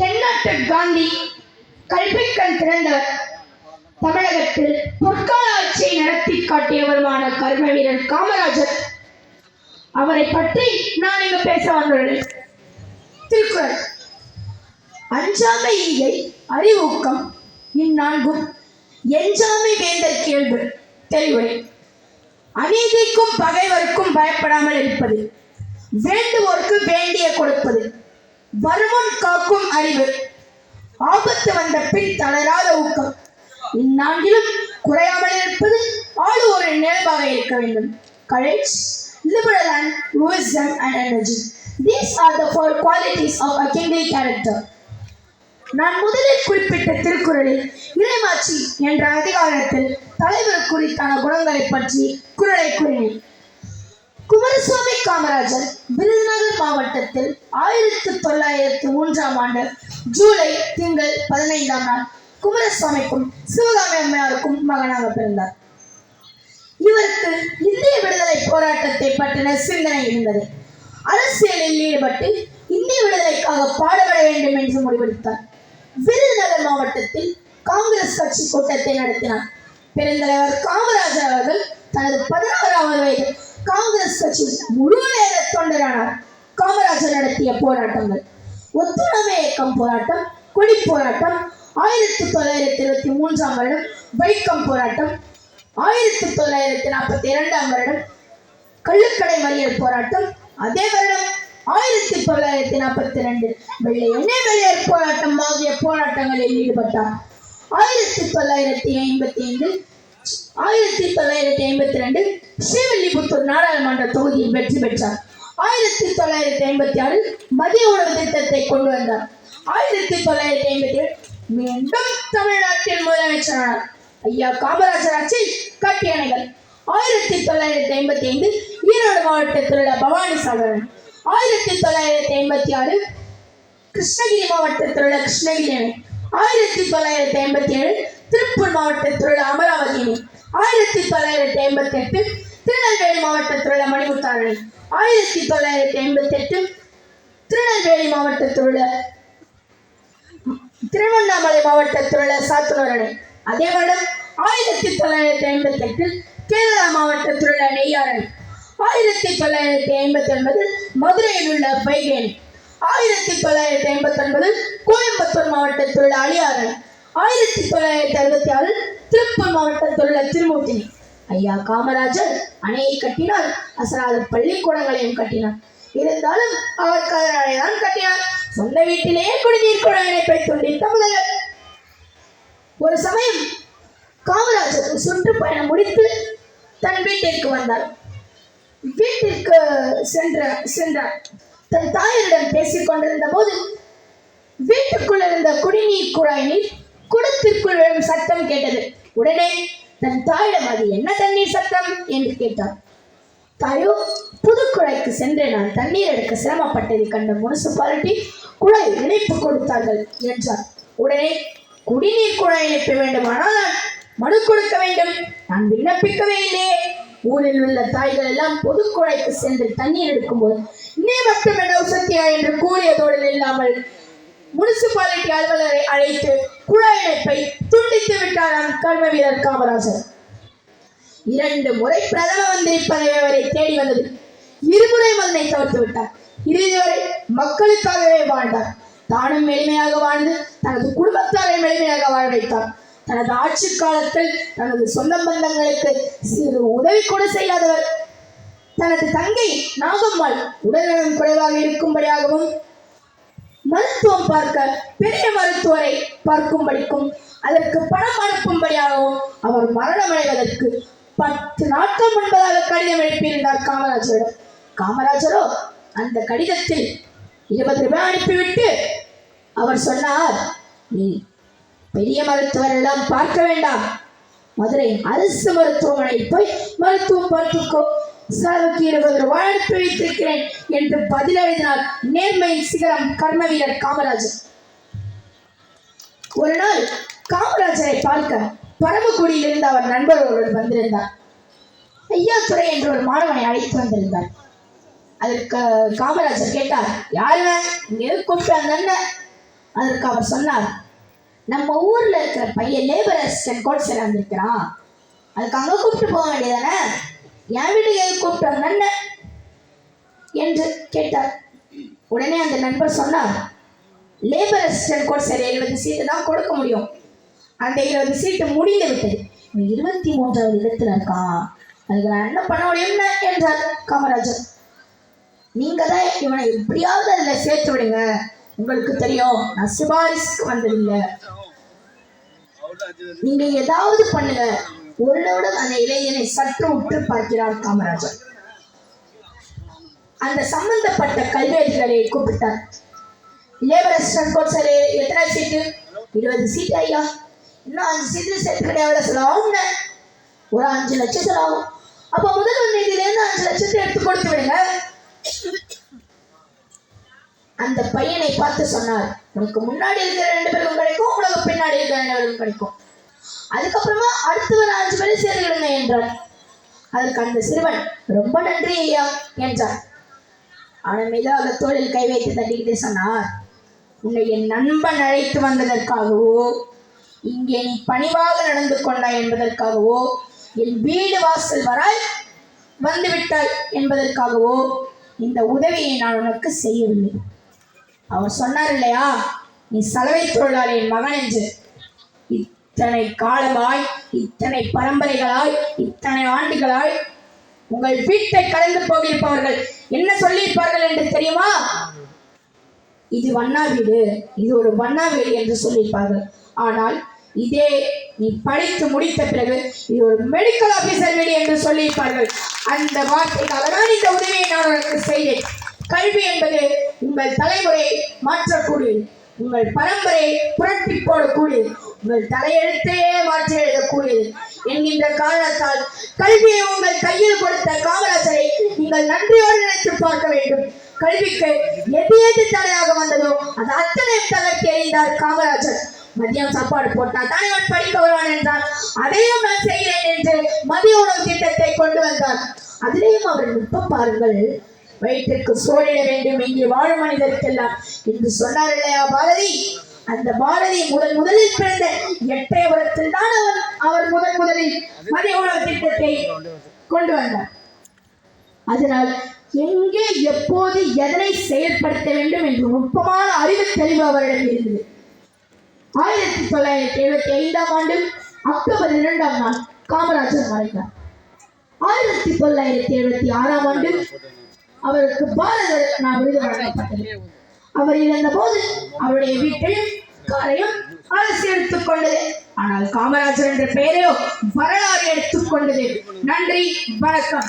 தென்னாட்டு காந்தி கல்விக்கண் திறந்தவர். தமிழகத்தில் பொற்கால ஆட்சியை நடத்தி காட்டியவருமான கர்ம வீரர் காமராஜர். அவரை பற்றி நான் இங்கு பேச வந்துள்ளேன். திருக்குறள். அஞ்சாமை ஈகை அறிவூக்கம் இந்நான்கும் எஞ்சாமை வேந்தர் கேள்வி தெளிவுரை. அநீதிக்கும் பகைவருக்கும் பயப்படாமல் இருப்பது, வேண்டுவோருக்கு வேண்டிய கொடுப்பது, வருமுன் காக்கும் அறிவு, ஆபத்து வந்த பின் தளராத ஊக்கம், இந்நான்கிலும் குறையாமல் இருப்பது ஆளுவோரின் நிலைப்பாக இருக்க வேண்டும். Courage, liberal and wisdom and energy. These are the four qualities of a kingly character. நான் முதலில் குறிப்பிட்ட திருக்குறளில் இறைமாட்சி என்ற அதிகாரத்தில் தலைவர் குறித்தான குணங்களை பற்றி குறளை கூறினேன். குமாரசுவாமி காமராஜர் விருதுநகர் மாவட்டத்தில் 1903ஆம் ஆண்டு ஜூலை திங்கள் 15ஆம் நாள் குமாரசுவாமிக்கும் சிவகாமி அம்மையாருக்கும் மகனாக பிறந்தார். இவருக்கு இந்திய விடுதலை போராட்டத்தை பற்றின சிந்தனை இருந்தது. அரசியலில் ஈடுபட்டு இந்திய விடுதலைக்காக பாடுபட வேண்டும் என்று முடிவெடுத்தார். விருதுநகர் மாவட்டத்தில் காங்கிரஸ் கட்சி கூட்டத்தை நடத்தினார். பெருந்தலைவர் காமராஜர் அவர்கள் தனது 16வது வயதில் காங்கிரஸ் கட்சி முழு நேர தொண்டரானார். காமராஜர் நடத்திய போராட்டங்கள்: ஒத்துழைமை இயக்கம் போராட்டம், கொடி போராட்டம், 1923ஆம் வருடம் வைக்கம் போராட்டம், 1942ஆம் வருடம் கள்ளுக்கடை மறியல் போராட்டம், அதே வருடம் 1942 வெள்ளை எண்ணெய் வெளியேறு போராட்டம் ஆகிய போராட்டங்களில் ஈடுபட்டார். 1955 1952 ஸ்ரீவில்லிபுத்தூர் நாடாளுமன்ற தொகுதியில் வெற்றி பெற்றார். 1956 மதிய உணவு திட்டத்தை கொண்டு வந்தார். 1957 மீண்டும் தமிழ்நாட்டில் முதலமைச்சரானார். ஐயா காமராஜர் ஆட்சி கட்டிய அணைகள்: 1955 ஈரோடு மாவட்டத்தில் உள்ள பவானி சாகர், 1956 கிருஷ்ணகிரி மாவட்டத்தில் உள்ள கிருஷ்ணகிரி அணை, 1957 திருப்பூர் மாவட்டத்தில் உள்ள அமராவதி அணை, 1958 திருநெல்வேலி மாவட்டத்தில் உள்ள மணிமுத்தாறு அணை, 1988 திருநெல்வேலி மாவட்டத்தில் உள்ள திருவண்ணாமலை மாவட்டத்தில் உள்ள சாத்தனூர் அணை. அதே வருடம் 1958 கேரளா மாவட்டத்தில் உள்ள நெய்யார் அணை, 1959 மதுரையில் உள்ள வைகை அணை, 1989 கோயம்புத்தூர் மாவட்டத்தில் உள்ள அழியார் அணை, 1966 திருப்பூர் மாவட்டத்தில் உள்ள திருமூர்த்தி அணை. ஐயா காமராஜர் அணையை கட்டினார், அசராத பள்ளிக்கூடங்களையும் கட்டினார். இருந்தாலும் அவர் கதரானை தான் கட்டினார். சொந்த வீட்டிலேயே குடிநீர் குழாய் இணைப்பை துண்டித்த முதல்வர். ஒரு சமயம் காமராஜர் சுற்றுப்பயணம் முடித்து தன் வீட்டிற்கு வந்தார். வீட்டிற்கு சென்றார். தன் தாயரிடம் பேசிக் கொண்டிருந்த போது வீட்டுக்குள் இருந்த குடிநீர் குழாய் நீர் குடத்திற்குள் விழும் சத்தம் கேட்டது. உடனே தன் தாயிடம் அது என்ன தண்ணீர் சத்தம் என்று கேட்டார். தாயோ, புது குழாய்க்கு சென்று நான் தண்ணீர் எடுக்க சிரமப்பட்டதை கண்ட முனிசிபாலிட்டி குழாய் இணைப்பு கொடுத்தார்கள் என்றார். உடனே குடிநீர் குழாய் இணைப்பு வேண்டுமானால் நான் மனு கொடுக்க வேண்டும், நான் விண்ணப்பிக்கவே இல்லையே. ஊரில் உள்ள தாய்கள் எல்லாம் பொது குழாய்க்கு சென்று தண்ணீர் எடுக்கும்போது நீ மட்டும் என்ன உசத்தியா என்று கூறியதோடு இல்லாமல் முனிசிபாலிட்டி அலுவலரை அழைத்து குழாய் இணைப்பை துண்டித்து விட்டாராம் கர்ம வீரர் காமராஜர். 2 முறை பிரதம மந்திரி பதவி அவரை தேடி வந்தது. 2 முறை மதனை தவிர்த்து விட்டார். இறுதி வரை மக்களுக்காகவே வாழ்ந்தார். தானும் எளிமையாக வாழ்ந்து தனது குடும்பத்தாரை எளிமையாக வாழ வைத்தார். தனது ஆட்சி காலத்தில் தனது சொந்த பந்தங்களுக்கு சிறு உதவி கூட செய்யாதவர். தனது தங்கை நாகம்மாள் உடல்நலம் குறைவாக இருக்கும்படியாகவும் மருத்துவம் பார்க்க பெரிய மருத்துவரை பார்க்கும்படிக்கும் அதற்கு பணம் அனுப்பும்படியாகவும் அவர் மரணமடைவதற்கு 10 நாட்கள் முன்பதாக கடிதம் எழுப்பியிருந்தார் காமராஜரிடம். காமராஜரோ அந்த கடிதத்தில் 20 ரூபாய் அனுப்பிவிட்டு அவர் சொன்னார், நீ பெரிய மருத்துவர் எல்லாம் பார்க்க வேண்டாம், மதுரை அரசு மருத்துவமனையில் போய் மருத்துவம் பார்த்துக்கோ, செலவுக்கு 20 ரூபாய் அனுப்பி வைத்திருக்கிறேன் என்று பதில் எழுதினார் நேர்மையின் சிகரம் கர்ம வீரர் காமராஜர். ஒரு நாள் காமராஜரை பார்க்க பரமக்குடியில் இருந்து அவர் நண்பர்களுடன் வந்திருந்தார். ஐயா துரை என்று ஒரு மாணவனை அழைத்து வந்திருந்தார். அதற்கு காமராஜர் கேட்டார், யாருவன் இங்கே கூப்பிட்டு அந்த அதற்கு அவர் சொன்னார், நம்ம ஊர்ல இருக்கிற பையன் லேபர் அசிஸ்டன்ட் கோட் சேர்ந்திருக்கிறான், அதுக்கு அங்க கூப்பிட்டு போக வேண்டியதானே, என் வீட்டுக்கு கூப்பிட்டு வந்த என்று கேட்டார். உடனே அந்த நண்பர் சொன்னார், லேபர் அசிஸ்டன்ட் கோட் சரி 70 சீட்டு தான் கொடுக்க முடியும், அந்த 20 சீட்டு முடிந்து விட்டது, 23வது இடத்துல இருக்கான், அதுக்கு நான் என்ன பண்ண முடியும்னு என்றார் காமராஜர். நீங்க தான் இவனை எப்படியாவது அதில் சேர்த்து விடுங்க, உங்களுக்கு தெரியும் நான் சிபாரிசுக்கு வந்ததில்லை, நீங்க ஏதாவது பண்ணுங்க. ஒரு நிமிடம் அந்த இளைஞனை சற்று உற்று பார்க்கிறார் காமராஜர். அந்த சம்பந்தப்பட்ட கல்வி அதிகாரியை கூப்பிட்டார். லேபர் அசிஸ்டன்ட் கோர்ஸ் எத்தனை சீட்டு? 20 சீட்டு ஐயா. இன்னும் 5 சீட்டு சேர்த்து எவ்வளவு செலவாகும்? ஒரு 5 லட்சம் செலவாகும். அப்ப முதல் நிதியிலேருந்து 5 லட்சத்தை எடுத்து கொடுத்து விடுங்க. அந்த பையனை பார்த்து சொன்னார், உனக்கு முன்னாடி இருக்கிற 2 பேருக்கும் கிடைக்கும், உனக்கு பின்னாடி இருக்கிற 2 பேருக்கும் கிடைக்கும், அதுக்கப்புறமா அடுத்து ஒரு 5 பேரை சேர்த்துக்கிடுங்க என்றார். அதற்கு அந்த சிறுவன் ரொம்ப நன்றி ஐயா என்றார். அவன் மீதாக தோளில் கை வைத்து தட்டிக்கிட்டே சொன்னார், உன்னை என் நண்பன் அழைத்து வந்ததற்காகவோ, இங்கே நீ பணிவாக நடந்து கொண்டாய் என்பதற்காகவோ, என் வீடு வாசல் வராய் வந்துவிட்டாய் என்பதற்காகவோ இந்த உதவியை நான் உனக்கு செய்யவில்லை. அவர் சொன்னார் இல்லையா, நீ சலவை தொழிலாளியின் மகன் என்று. இத்தனை காலமாய், இத்தனை பரம்பரைகளாய், இத்தனை ஆண்டுகளாய் உங்கள் வீட்டை கடந்து போகிருப்பவர்கள் என்ன சொல்லியிருப்பார்கள் என்று தெரியுமா? இது வண்ணா வீடு, இது ஒரு வண்ணா வீடு என்று சொல்லியிருப்பார்கள். ஆனால் இதே நீ படித்து முடித்த பிறகு இது ஒரு மெடிக்கல் ஆபீசர் வீடு என்று சொல்லியிருப்பார்கள். அந்த வார்த்தைக்காக தான் இந்த உதவியை நான் உனக்கு செய்தேன். கல்வி என்பது உங்கள் தலைமுறையை மாற்றக்கூடியது, உங்கள் பரம்பரையை புரட்டி போடக்கூடியது, உங்கள் தலையெழுத்தையே மாற்றி எழுதக்கூடியது என்கின்ற காரணத்தால் கல்வியை உங்கள் கையில் கொடுத்த காமராஜரை நீங்கள் நன்றியோடு நினைத்து பார்க்க வேண்டும். கல்விக்கு எது எது தடையாக வந்ததோ அது அத்தனை தளர்த்தி எறிந்தார் காமராஜர். மதியம் சாப்பாடு போட்டால் தான் இவன் படிக்க வருவான் என்றால், அதையும் நான் செய்கிறேன் என்று மதிய உணவு திட்டத்தை கொண்டு வந்தார். அதிலேயும் அவர் நுட்பம் பாருங்கள். வயிற்றுக்கு சோழிட வேண்டும் இங்கே வாழும் மனிதருக்கெல்லாம் என்று சொன்னார் இல்லையா பாரதி. அந்த பாரதி முதலில் பிறந்த எட்டயபுரத்தில் தான் அவர் முதலில் மதிய உணவு திட்டத்தை கொண்டு வந்தார். அதனால் எங்கே எப்போது எதனை செயல்படுத்த வேண்டும் என்று நுட்பமான அறிவு தெளிவு அவரிடம் இருந்தது. 1975ஆம் ஆண்டு அக்டோபர் 2ஆம் நாள் காமராஜர் மறைந்தார். 1976ஆம் ஆண்டு அவருக்கு பாரத ரத்னா விருது வழங்கப்பட்டது. அவர் இறந்த போது அவருடைய வீட்டையும் காரையும் அரசு எடுத்துக்கொண்டது. ஆனால் காமராஜர் என்ற பெயரையோ வரலாறு எடுத்துக்கொண்டது. நன்றி, வணக்கம்.